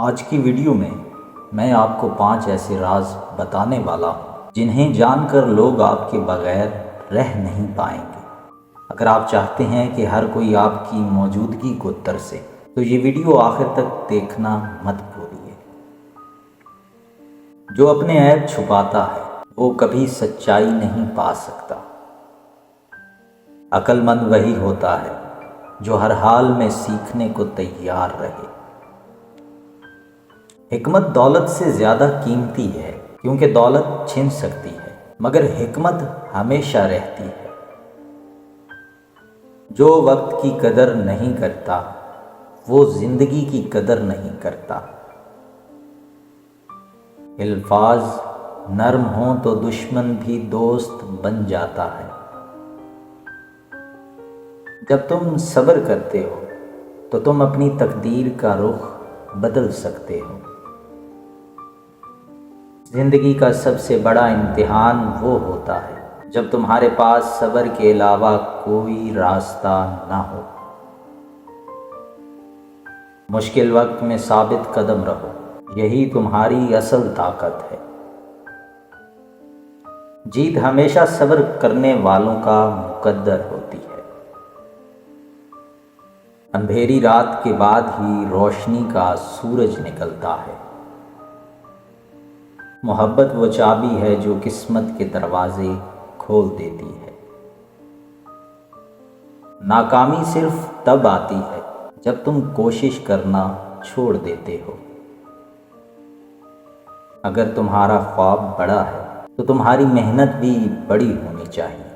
آج کی ویڈیو میں آپ کو 5 ایسے راز بتانے والا ہوں جنہیں جان کر لوگ آپ کے بغیر رہ نہیں پائیں گے۔ اگر آپ چاہتے ہیں کہ ہر کوئی آپ کی موجودگی کو ترسے تو یہ ویڈیو آخر تک دیکھنا مت بھولیے۔ جو اپنے عیب چھپاتا ہے وہ کبھی سچائی نہیں پا سکتا۔ عقل مند وہی ہوتا ہے جو ہر حال میں سیکھنے کو تیار رہے۔ حکمت دولت سے زیادہ قیمتی ہے کیونکہ دولت چھن سکتی ہے مگر حکمت ہمیشہ رہتی ہے۔ جو وقت کی قدر نہیں کرتا وہ زندگی کی قدر نہیں کرتا۔ الفاظ نرم ہوں تو دشمن بھی دوست بن جاتا ہے۔ جب تم صبر کرتے ہو تو تم اپنی تقدیر کا رخ بدل سکتے ہو۔ زندگی کا سب سے بڑا امتحان وہ ہوتا ہے جب تمہارے پاس صبر کے علاوہ کوئی راستہ نہ ہو۔ مشکل وقت میں ثابت قدم رہو، یہی تمہاری اصل طاقت ہے۔ جیت ہمیشہ صبر کرنے والوں کا مقدر ہوتی ہے۔ اندھیری رات کے بعد ہی روشنی کا سورج نکلتا ہے۔ محبت وہ چابی ہے جو قسمت کے دروازے کھول دیتی ہے۔ ناکامی صرف تب آتی ہے جب تم کوشش کرنا چھوڑ دیتے ہو۔ اگر تمہارا خواب بڑا ہے تو تمہاری محنت بھی بڑی ہونی چاہیے۔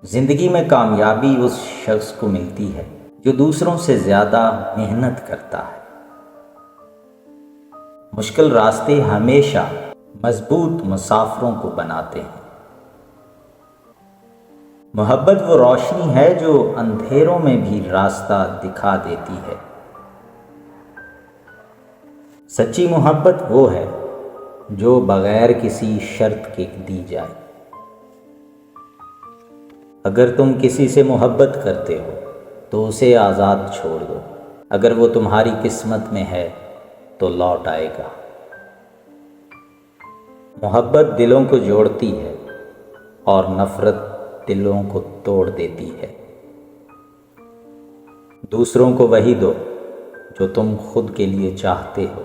زندگی میں کامیابی اس شخص کو ملتی ہے جو دوسروں سے زیادہ محنت کرتا ہے۔ مشکل راستے ہمیشہ مضبوط مسافروں کو بناتے ہیں۔ محبت وہ روشنی ہے جو اندھیروں میں بھی راستہ دکھا دیتی ہے۔ سچی محبت وہ ہے جو بغیر کسی شرط کے دی جائے۔ اگر تم کسی سے محبت کرتے ہو تو اسے آزاد چھوڑ دو۔ اگر وہ تمہاری قسمت میں ہے تو لوٹ آئے گا۔ محبت دلوں کو جوڑتی ہے اور نفرت دلوں کو توڑ دیتی ہے۔ دوسروں کو وہی دو جو تم خود کے لیے چاہتے ہو۔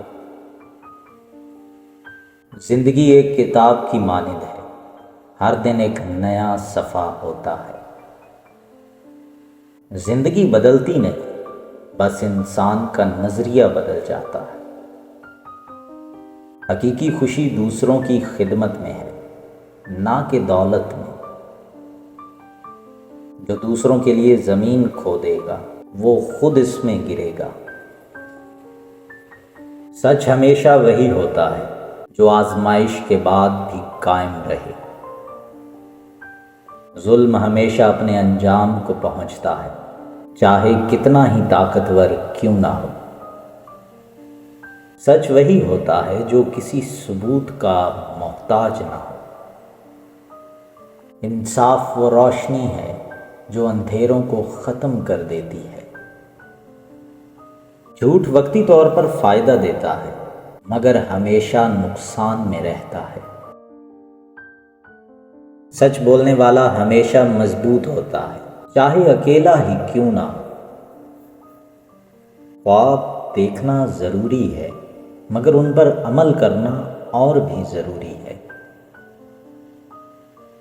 زندگی ایک کتاب کی مانند ہے، ہر دن ایک نیا صفحہ ہوتا ہے۔ زندگی بدلتی نہیں، بس انسان کا نظریہ بدل جاتا ہے۔ حقیقی خوشی دوسروں کی خدمت میں ہے، نہ کہ دولت میں۔ جو دوسروں کے لیے زمین کھو دے گا وہ خود اس میں گرے گا۔ سچ ہمیشہ وہی ہوتا ہے جو آزمائش کے بعد بھی قائم رہے۔ ظلم ہمیشہ اپنے انجام کو پہنچتا ہے، چاہے کتنا ہی طاقتور کیوں نہ ہو۔ سچ وہی ہوتا ہے جو کسی ثبوت کا محتاج نہ ہو۔ انصاف وہ روشنی ہے جو اندھیروں کو ختم کر دیتی ہے۔ جھوٹ وقتی طور پر فائدہ دیتا ہے مگر ہمیشہ نقصان میں رہتا ہے۔ سچ بولنے والا ہمیشہ مضبوط ہوتا ہے، چاہے اکیلا ہی کیوں نہ ہو۔ خواب دیکھنا ضروری ہے مگر ان پر عمل کرنا اور بھی ضروری ہے۔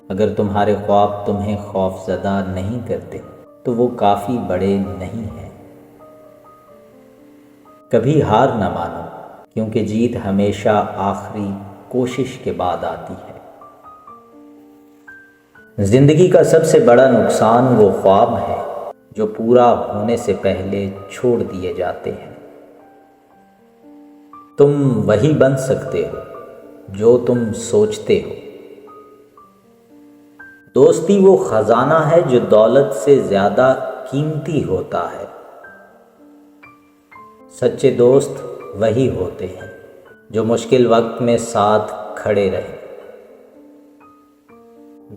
اگر تمہارے خواب تمہیں خوف زدہ نہیں کرتے تو وہ کافی بڑے نہیں ہیں۔ کبھی ہار نہ مانو کیونکہ جیت ہمیشہ آخری کوشش کے بعد آتی ہے۔ زندگی کا سب سے بڑا نقصان وہ خواب ہے جو پورا ہونے سے پہلے چھوڑ دیے جاتے ہیں۔ تم وہی بن سکتے ہو جو تم سوچتے ہو۔ دوستی وہ خزانہ ہے جو دولت سے زیادہ قیمتی ہوتا ہے۔ سچے دوست وہی ہوتے ہیں جو مشکل وقت میں ساتھ کھڑے رہے۔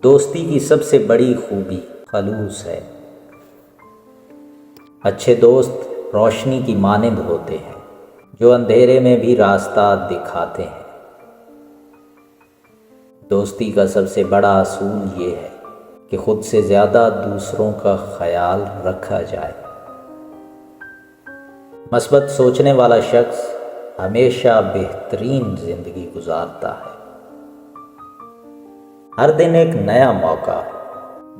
دوستی کی سب سے بڑی خوبی خلوص ہے۔ اچھے دوست روشنی کی مانند ہوتے ہیں جو اندھیرے میں بھی راستہ دکھاتے ہیں۔ دوستی کا سب سے بڑا اصول یہ ہے کہ خود سے زیادہ دوسروں کا خیال رکھا جائے۔ مثبت سوچنے والا شخص ہمیشہ بہترین زندگی گزارتا ہے۔ ہر دن ایک نیا موقع ہے،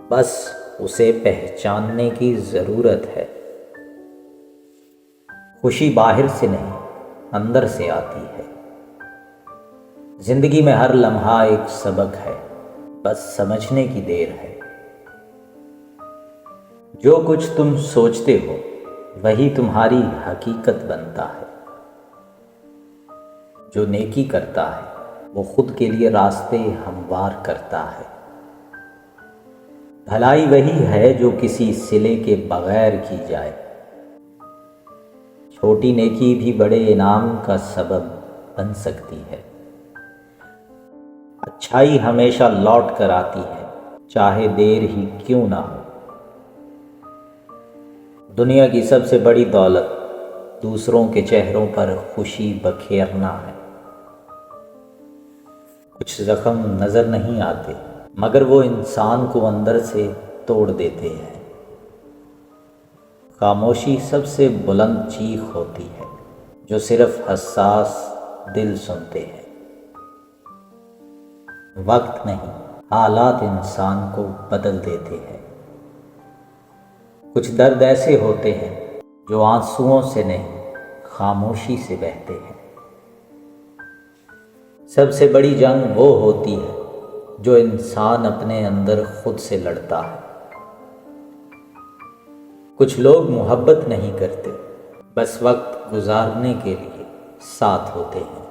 بس اسے پہچاننے کی ضرورت ہے۔ خوشی باہر سے نہیں، اندر سے آتی ہے۔ زندگی میں ہر لمحہ ایک سبق ہے، بس سمجھنے کی دیر ہے۔ جو کچھ تم سوچتے ہو وہی تمہاری حقیقت بنتا ہے۔ جو نیکی کرتا ہے وہ خود کے لیے راستے ہموار کرتا ہے۔ بھلائی وہی ہے جو کسی صلے کے بغیر کی جائے۔ چھوٹی نیکی بھی بڑے انعام کا سبب بن سکتی ہے۔ اچھائی ہمیشہ لوٹ کر آتی ہے، چاہے دیر ہی کیوں نہ ہو۔ دنیا کی سب سے بڑی دولت دوسروں کے چہروں پر خوشی بکھیرنا ہے۔ کچھ زخم نظر نہیں آتے مگر وہ انسان کو اندر سے توڑ دیتے ہیں۔ خاموشی سب سے بلند چیخ ہوتی ہے جو صرف حساس دل سنتے ہیں۔ وقت نہیں، حالات انسان کو بدل دیتے ہیں۔ کچھ درد ایسے ہوتے ہیں جو آنسوؤں سے نہیں، خاموشی سے بہتے ہیں۔ سب سے بڑی جنگ وہ ہوتی ہے جو انسان اپنے اندر خود سے لڑتا ہے۔ کچھ لوگ محبت نہیں کرتے، بس وقت گزارنے کے لیے ساتھ ہوتے ہیں۔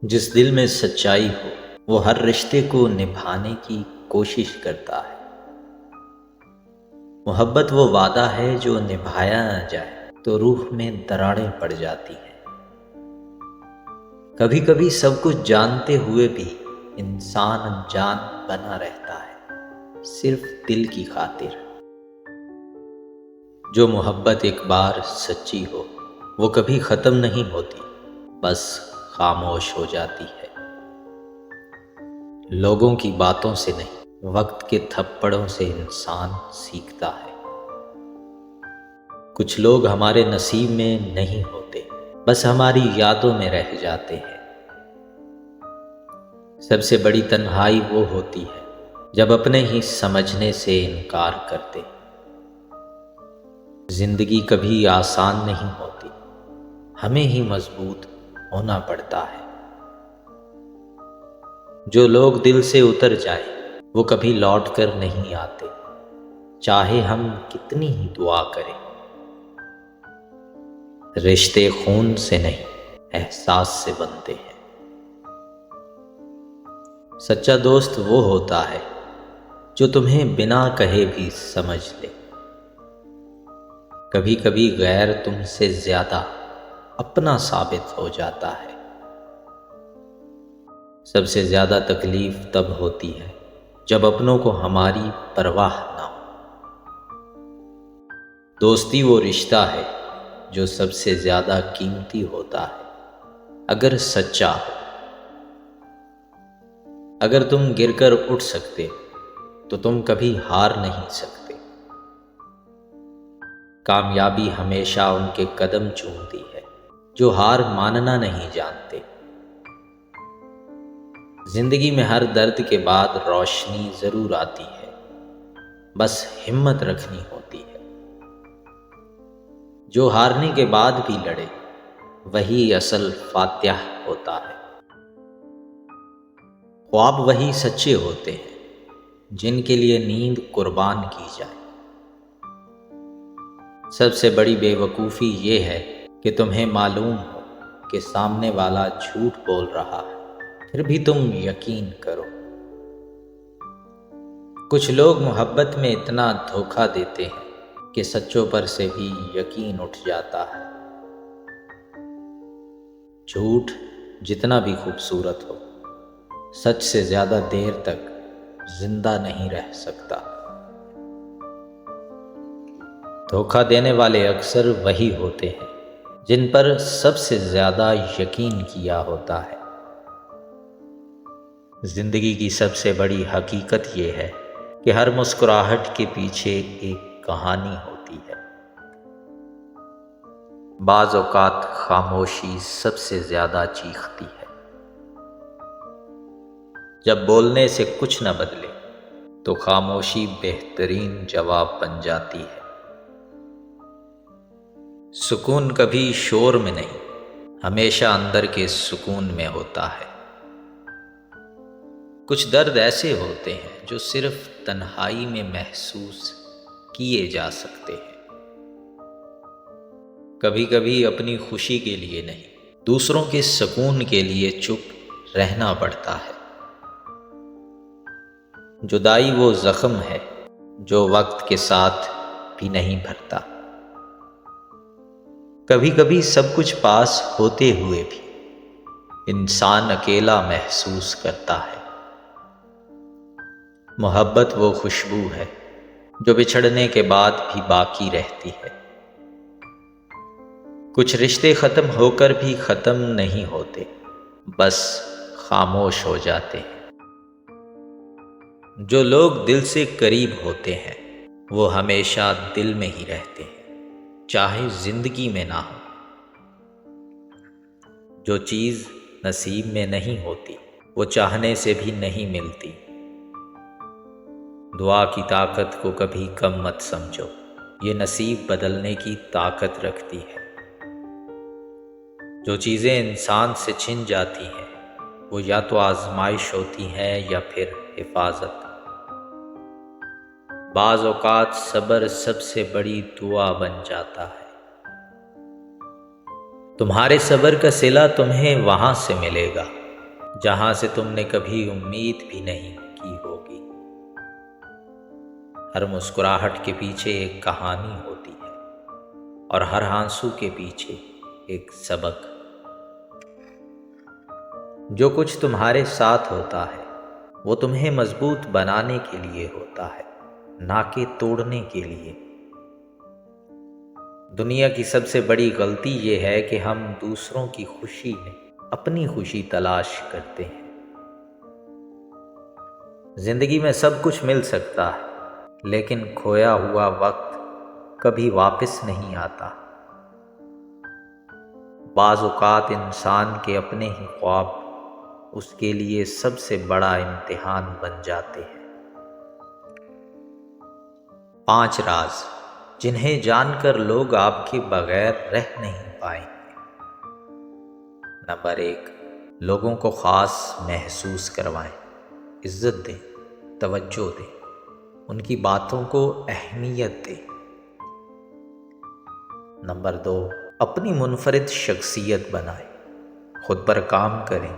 جس دل میں سچائی ہو وہ ہر رشتے کو نبھانے کی کوشش کرتا ہے۔ محبت وہ وعدہ ہے جو نبھایا نہ جائے تو روح میں دراڑیں پڑ جاتی ہیں۔ کبھی کبھی سب کچھ جانتے ہوئے بھی انسان انجان بنا رہتا ہے، صرف دل کی خاطر۔ جو محبت ایک بار سچی ہو وہ کبھی ختم نہیں ہوتی، بس خاموش ہو جاتی ہے۔ لوگوں کی باتوں سے نہیں، وقت کے تھپڑوں سے انسان سیکھتا ہے۔ کچھ لوگ ہمارے نصیب میں نہیں ہوتے، بس ہماری یادوں میں رہ جاتے ہیں۔ سب سے بڑی تنہائی وہ ہوتی ہے جب اپنے ہی سمجھنے سے انکار کرتے۔ زندگی کبھی آسان نہیں ہوتی، ہمیں ہی مضبوط ہونا پڑتا ہے۔ جو لوگ دل سے اتر جائیں وہ کبھی لوٹ کر نہیں آتے، چاہے ہم کتنی ہی دعا کریں۔ رشتے خون سے نہیں، احساس سے بنتے ہیں۔ سچا دوست وہ ہوتا ہے جو تمہیں بنا کہے بھی سمجھ لے۔ کبھی کبھی غیر تم سے زیادہ اپنا ثابت ہو جاتا ہے۔ سب سے زیادہ تکلیف تب ہوتی ہے جب اپنوں کو ہماری پرواہ نہ ہو۔ دوستی وہ رشتہ ہے جو سب سے زیادہ قیمتی ہوتا ہے اگر سچا ہو۔ اگر تم گر کر اٹھ سکتے تو تم کبھی ہار نہیں سکتے۔ کامیابی ہمیشہ ان کے قدم چومتی ہے جو ہار ماننا نہیں جانتے۔ زندگی میں ہر درد کے بعد روشنی ضرور آتی ہے، بس ہمت رکھنی ہوتی ہے۔ جو ہارنے کے بعد بھی لڑے وہی اصل فاتح ہوتا ہے۔ خواب وہی سچے ہوتے ہیں جن کے لیے نیند قربان کی جائے۔ سب سے بڑی بے وقوفی یہ ہے کہ تمہیں معلوم ہو کہ سامنے والا جھوٹ بول رہا ہے، پھر بھی تم یقین کرو۔ کچھ لوگ محبت میں اتنا دھوکہ دیتے ہیں کہ سچوں پر سے بھی یقین اٹھ جاتا ہے۔ جھوٹ جتنا بھی خوبصورت ہو، سچ سے زیادہ دیر تک زندہ نہیں رہ سکتا۔ دھوکہ دینے والے اکثر وہی ہوتے ہیں جن پر سب سے زیادہ یقین کیا ہوتا ہے۔ زندگی کی سب سے بڑی حقیقت یہ ہے کہ ہر مسکراہٹ کے پیچھے ایک کہانی ہوتی ہے۔ بعض اوقات خاموشی سب سے زیادہ چیختی ہے۔ جب بولنے سے کچھ نہ بدلے تو خاموشی بہترین جواب بن جاتی ہے۔ سکون کبھی شور میں نہیں، ہمیشہ اندر کے سکون میں ہوتا ہے۔ کچھ درد ایسے ہوتے ہیں جو صرف تنہائی میں محسوس کیے جا سکتے ہیں۔ کبھی کبھی اپنی خوشی کے لیے نہیں، دوسروں کے سکون کے لیے چپ رہنا پڑتا ہے۔ جدائی وہ زخم ہے جو وقت کے ساتھ بھی نہیں بھرتا۔ کبھی کبھی سب کچھ پاس ہوتے ہوئے بھی انسان اکیلا محسوس کرتا ہے۔ محبت وہ خوشبو ہے جو بچھڑنے کے بعد بھی باقی رہتی ہے۔ کچھ رشتے ختم ہو کر بھی ختم نہیں ہوتے، بس خاموش ہو جاتے ہیں۔ جو لوگ دل سے قریب ہوتے ہیں وہ ہمیشہ دل میں ہی رہتے ہیں، چاہے زندگی میں نہ ہو۔ جو چیز نصیب میں نہیں ہوتی وہ چاہنے سے بھی نہیں ملتی۔ دعا کی طاقت کو کبھی کم مت سمجھو، یہ نصیب بدلنے کی طاقت رکھتی ہے۔ جو چیزیں انسان سے چھن جاتی ہیں وہ یا تو آزمائش ہوتی ہیں یا پھر حفاظت۔ بعض اوقات صبر سب سے بڑی دعا بن جاتا ہے۔ تمہارے صبر کا صلہ تمہیں وہاں سے ملے گا جہاں سے تم نے کبھی امید بھی نہیں کی ہوگی۔ ہر مسکراہٹ کے پیچھے ایک کہانی ہوتی ہے اور ہر آنسو کے پیچھے ایک سبق۔ جو کچھ تمہارے ساتھ ہوتا ہے وہ تمہیں مضبوط بنانے کے لیے ہوتا ہے، نہ کہ توڑنے کے لیے۔ دنیا کی سب سے بڑی غلطی یہ ہے کہ ہم دوسروں کی خوشی میں اپنی خوشی تلاش کرتے ہیں۔ زندگی میں سب کچھ مل سکتا ہے لیکن کھویا ہوا وقت کبھی واپس نہیں آتا۔ بعض اوقات انسان کے اپنے ہی خواب اس کے لیے سب سے بڑا امتحان بن جاتے ہیں۔ 5 راز جنہیں جان کر لوگ آپ کے بغیر رہ نہیں پائیں گے۔ نمبر 1، لوگوں کو خاص محسوس کروائیں، عزت دیں، توجہ دیں، ان کی باتوں کو اہمیت دیں۔ نمبر 2، اپنی منفرد شخصیت بنائیں، خود پر کام کریں،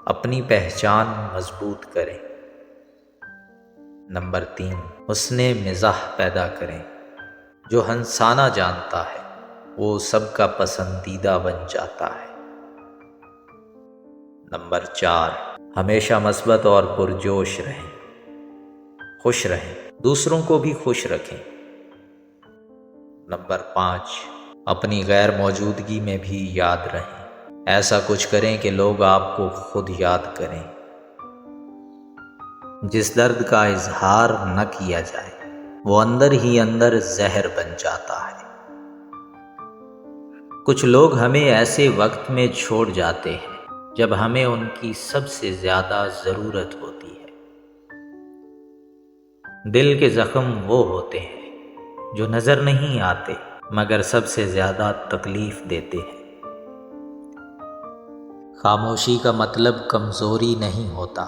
اپنی پہچان مضبوط کریں۔ نمبر 3، حسن مزاح پیدا کریں، جو ہنسانا جانتا ہے وہ سب کا پسندیدہ بن جاتا ہے۔ نمبر 4، ہمیشہ مثبت اور پرجوش رہیں، خوش رہیں، دوسروں کو بھی خوش رکھیں۔ نمبر 5، اپنی غیر موجودگی میں بھی یاد رہیں، ایسا کچھ کریں کہ لوگ آپ کو خود یاد کریں۔ جس درد کا اظہار نہ کیا جائے وہ اندر ہی اندر زہر بن جاتا ہے۔ کچھ لوگ ہمیں ایسے وقت میں چھوڑ جاتے ہیں جب ہمیں ان کی سب سے زیادہ ضرورت ہوتی ہے۔ دل کے زخم وہ ہوتے ہیں جو نظر نہیں آتے مگر سب سے زیادہ تکلیف دیتے ہیں۔ خاموشی کا مطلب کمزوری نہیں ہوتا،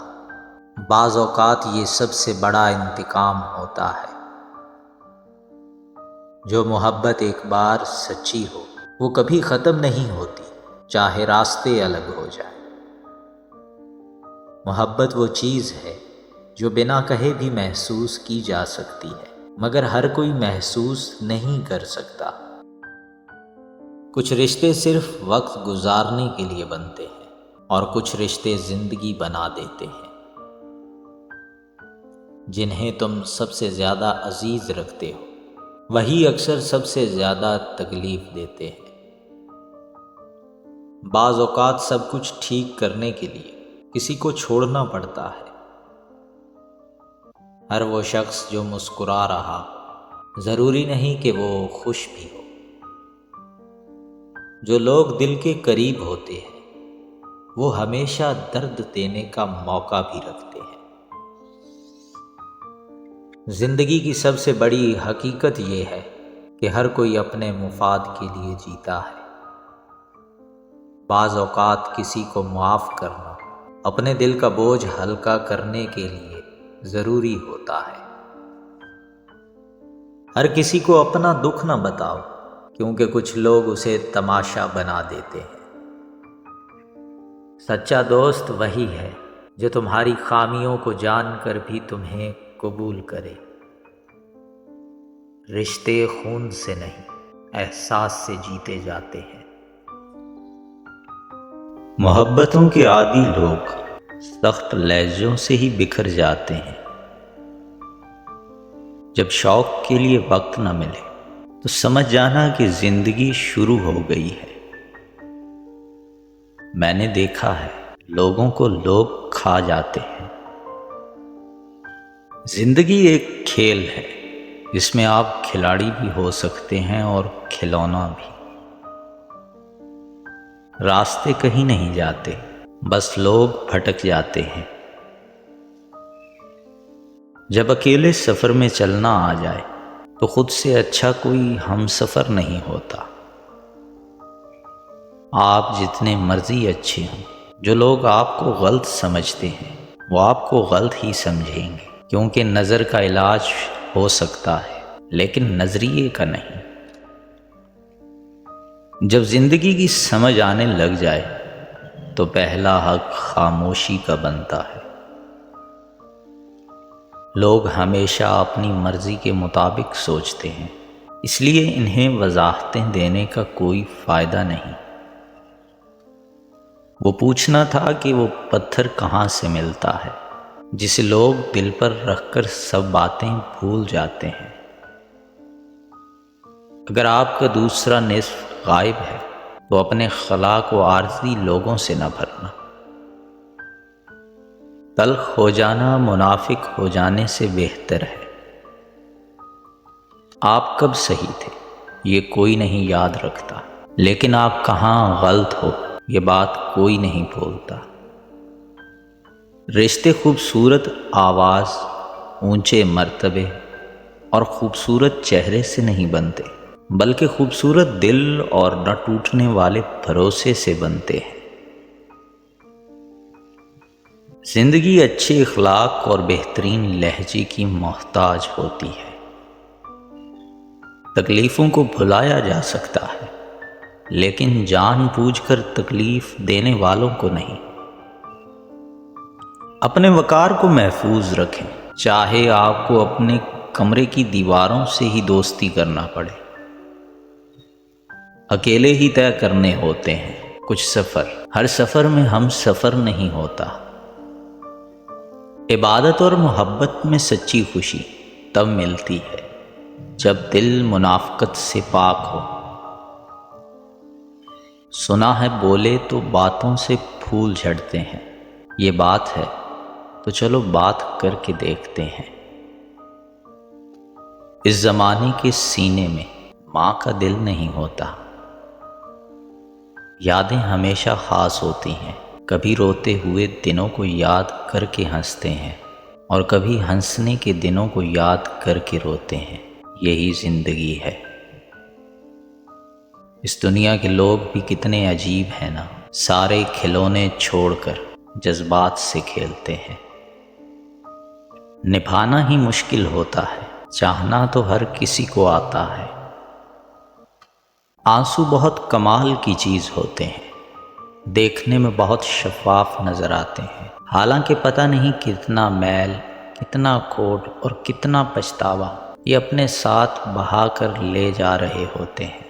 بعض اوقات یہ سب سے بڑا انتقام ہوتا ہے۔ جو محبت ایک بار سچی ہو وہ کبھی ختم نہیں ہوتی، چاہے راستے الگ ہو جائیں۔ محبت وہ چیز ہے جو بنا کہے بھی محسوس کی جا سکتی ہے مگر ہر کوئی محسوس نہیں کر سکتا۔ کچھ رشتے صرف وقت گزارنے کے لیے بنتے ہیں اور کچھ رشتے زندگی بنا دیتے ہیں۔ جنہیں تم سب سے زیادہ عزیز رکھتے ہو وہی اکثر سب سے زیادہ تکلیف دیتے ہیں۔ بعض اوقات سب کچھ ٹھیک کرنے کے لیے کسی کو چھوڑنا پڑتا ہے۔ ہر وہ شخص جو مسکرا رہا ضروری نہیں کہ وہ خوش بھی ہو۔ جو لوگ دل کے قریب ہوتے ہیں وہ ہمیشہ درد دینے کا موقع بھی رکھتے ہیں۔ زندگی کی سب سے بڑی حقیقت یہ ہے کہ ہر کوئی اپنے مفاد کے لیے جیتا ہے۔ بعض اوقات کسی کو معاف کرنا اپنے دل کا بوجھ ہلکا کرنے کے لیے ضروری ہوتا ہے۔ ہر کسی کو اپنا دکھ نہ بتاؤ، کیونکہ کچھ لوگ اسے تماشا بنا دیتے ہیں۔ سچا دوست وہی ہے جو تمہاری خامیوں کو جان کر بھی تمہیں قبول کرے۔ رشتے خون سے نہیں، احساس سے جیتے جاتے ہیں۔ محبتوں کے عادی لوگ سخت لہجوں سے ہی بکھر جاتے ہیں۔ جب شوق کے لیے وقت نہ ملے تو سمجھ جانا کہ زندگی شروع ہو گئی ہے۔ میں نے دیکھا ہے لوگوں کو لوگ کھا جاتے ہیں۔ زندگی ایک کھیل ہے جس میں آپ کھلاڑی بھی ہو سکتے ہیں اور کھلونا بھی۔ راستے کہیں نہیں جاتے، بس لوگ بھٹک جاتے ہیں۔ جب اکیلے سفر میں چلنا آ جائے تو خود سے اچھا کوئی ہم سفر نہیں ہوتا۔ آپ جتنے مرضی اچھے ہوں، جو لوگ آپ کو غلط سمجھتے ہیں وہ آپ کو غلط ہی سمجھیں گے، کیونکہ نظر کا علاج ہو سکتا ہے لیکن نظریے کا نہیں۔ جب زندگی کی سمجھ آنے لگ جائے تو پہلا حق خاموشی کا بنتا ہے۔ لوگ ہمیشہ اپنی مرضی کے مطابق سوچتے ہیں، اس لیے انہیں وضاحتیں دینے کا کوئی فائدہ نہیں۔ وہ پوچھنا تھا کہ وہ پتھر کہاں سے ملتا ہے جسے لوگ دل پر رکھ کر سب باتیں بھول جاتے ہیں۔ اگر آپ کا دوسرا نصف غائب ہے تو اپنے خلا کو عارضی لوگوں سے نہ بھرنا۔ تلخ ہو جانا منافق ہو جانے سے بہتر ہے۔ آپ کب صحیح تھے یہ کوئی نہیں یاد رکھتا، لیکن آپ کہاں غلط ہو یہ بات کوئی نہیں بولتا۔ رشتے خوبصورت آواز، اونچے مرتبے اور خوبصورت چہرے سے نہیں بنتے، بلکہ خوبصورت دل اور نہ ٹوٹنے والے بھروسے سے بنتے ہیں۔ زندگی اچھے اخلاق اور بہترین لہجے کی محتاج ہوتی ہے۔ تکلیفوں کو بھلایا جا سکتا ہے، لیکن جان بوجھ کر تکلیف دینے والوں کو نہیں۔ اپنے وقار کو محفوظ رکھیں، چاہے آپ کو اپنے کمرے کی دیواروں سے ہی دوستی کرنا پڑے۔ اکیلے ہی طے کرنے ہوتے ہیں کچھ سفر، ہر سفر میں ہم سفر نہیں ہوتا۔ عبادت اور محبت میں سچی خوشی تب ملتی ہے جب دل منافقت سے پاک ہو۔ سنا ہے بولے تو باتوں سے پھول جھڑتے ہیں، یہ بات ہے تو چلو بات کر کے دیکھتے ہیں۔ اس زمانے کے سینے میں ماں کا دل نہیں ہوتا۔ یادیں ہمیشہ خاص ہوتی ہیں، کبھی روتے ہوئے دنوں کو یاد کر کے ہنستے ہیں اور کبھی ہنسنے کے دنوں کو یاد کر کے روتے ہیں۔ یہی زندگی ہے۔ اس دنیا کے لوگ بھی کتنے عجیب ہیں نا، سارے کھلونے چھوڑ کر جذبات سے کھیلتے ہیں۔ نبھانا ہی مشکل ہوتا ہے، چاہنا تو ہر کسی کو آتا ہے۔ آنسو بہت کمال کی چیز ہوتے ہیں، دیکھنے میں بہت شفاف نظر آتے ہیں، حالانکہ پتہ نہیں کتنا میل، کتنا کوڑ اور کتنا پچھتاوا یہ اپنے ساتھ بہا کر لے جا رہے ہوتے ہیں۔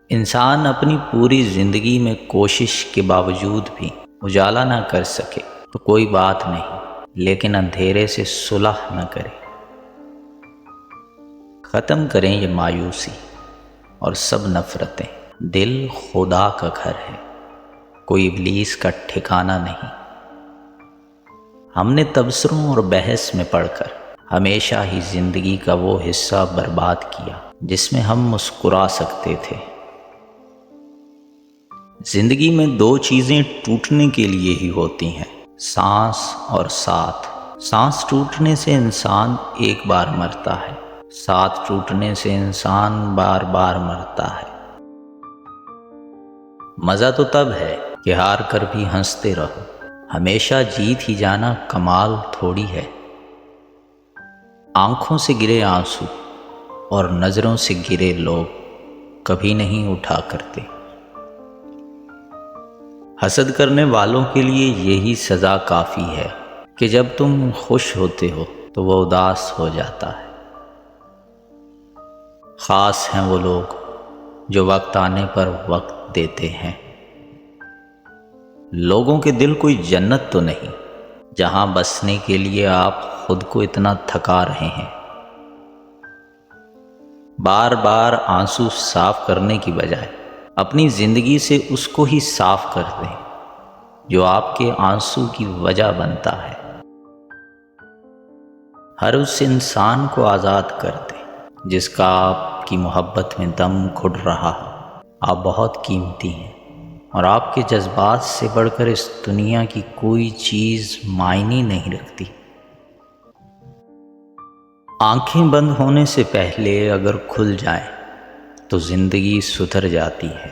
انسان اپنی پوری زندگی میں کوشش کے باوجود بھی اجالا نہ کر سکے تو کوئی بات نہیں، لیکن اندھیرے سے صلح نہ کرے۔ ختم کریں یہ مایوسی اور سب نفرتیں، دل خدا کا گھر ہے، کوئی ابلیس کا ٹھکانہ نہیں۔ ہم نے تبصروں اور بحث میں پڑھ کر ہمیشہ ہی زندگی کا وہ حصہ برباد کیا جس میں ہم مسکرا سکتے تھے۔ زندگی میں دو چیزیں ٹوٹنے کے لیے ہی ہوتی ہیں، سانس اور ساتھ۔ سانس ٹوٹنے سے انسان ایک بار مرتا ہے، ساتھ ٹوٹنے سے انسان بار بار مرتا ہے۔ مزہ تو تب ہے کہ ہار کر بھی ہنستے رہو، ہمیشہ جیت ہی جانا کمال تھوڑی ہے۔ آنکھوں سے گرے آنسو اور نظروں سے گرے لوگ کبھی نہیں اٹھا کرتے۔ حسد کرنے والوں کے لیے یہی سزا کافی ہے کہ جب تم خوش ہوتے ہو تو وہ اداس ہو جاتا ہے۔ خاص ہیں وہ لوگ جو وقت آنے پر وقت دیتے ہیں۔ لوگوں کے دل کوئی جنت تو نہیں جہاں بسنے کے لیے آپ خود کو اتنا تھکا رہے ہیں۔ بار بار آنسو صاف کرنے کی بجائے اپنی زندگی سے اس کو ہی صاف کر دیں جو آپ کے آنسو کی وجہ بنتا ہے۔ ہر اس انسان کو آزاد کر دیں جس کا آپ کی محبت میں دم گھٹ رہا ہو۔ آپ بہت قیمتی ہیں اور آپ کے جذبات سے بڑھ کر اس دنیا کی کوئی چیز معنی نہیں رکھتی۔ آنکھیں بند ہونے سے پہلے اگر کھل جائیں تو زندگی سدھر جاتی ہے۔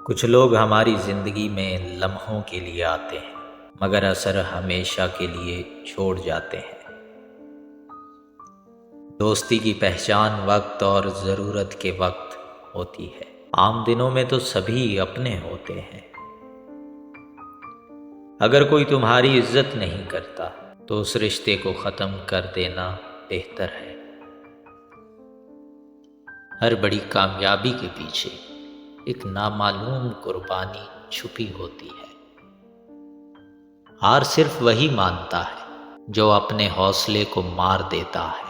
کچھ لوگ ہماری زندگی میں لمحوں کے لیے آتے ہیں مگر اثر ہمیشہ کے لیے چھوڑ جاتے ہیں۔ دوستی کی پہچان وقت اور ضرورت کے وقت ہوتی ہے، عام دنوں میں تو سبھی اپنے ہوتے ہیں۔ اگر کوئی تمہاری عزت نہیں کرتا تو اس رشتے کو ختم کر دینا بہتر ہے۔ ہر بڑی کامیابی کے پیچھے ایک نامعلوم قربانی چھپی ہوتی ہے۔ ہار صرف وہی مانتا ہے جو اپنے حوصلے کو مار دیتا ہے۔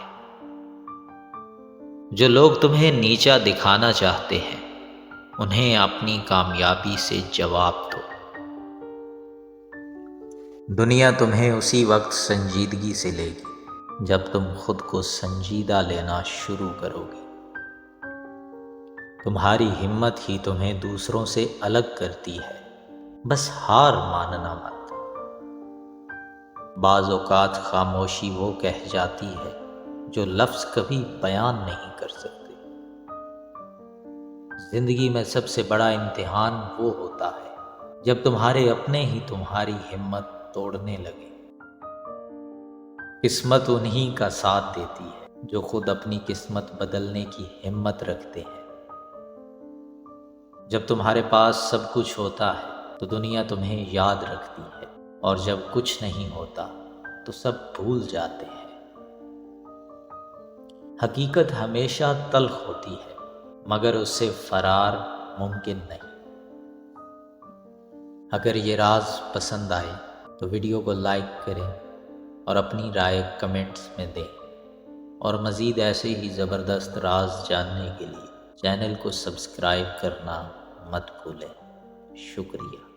جو لوگ تمہیں نیچا دکھانا چاہتے ہیں انہیں اپنی کامیابی سے جواب دو۔ دنیا تمہیں اسی وقت سنجیدگی سے لے گی جب تم خود کو سنجیدہ لینا شروع کرو گے۔ تمہاری ہمت ہی تمہیں دوسروں سے الگ کرتی ہے، بس ہار ماننا مت۔ بعض اوقات خاموشی وہ کہہ جاتی ہے جو لفظ کبھی بیان نہیں کر سکتے۔ زندگی میں سب سے بڑا امتحان وہ ہوتا ہے جب تمہارے اپنے ہی تمہاری ہمت توڑنے لگے۔ قسمت انہی کا ساتھ دیتی ہے جو خود اپنی قسمت بدلنے کی ہمت رکھتے ہیں۔ جب تمہارے پاس سب کچھ ہوتا ہے تو دنیا تمہیں یاد رکھتی ہے، اور جب کچھ نہیں ہوتا تو سب بھول جاتے ہیں۔ حقیقت ہمیشہ تلخ ہوتی ہے مگر اس سے فرار ممکن نہیں۔ اگر یہ راز پسند آئے تو ویڈیو کو لائک کریں اور اپنی رائے کمنٹس میں دیں، اور مزید ایسے ہی زبردست راز جاننے کے لیے چینل کو سبسکرائب کرنا مت بھولیں۔ شکریہ۔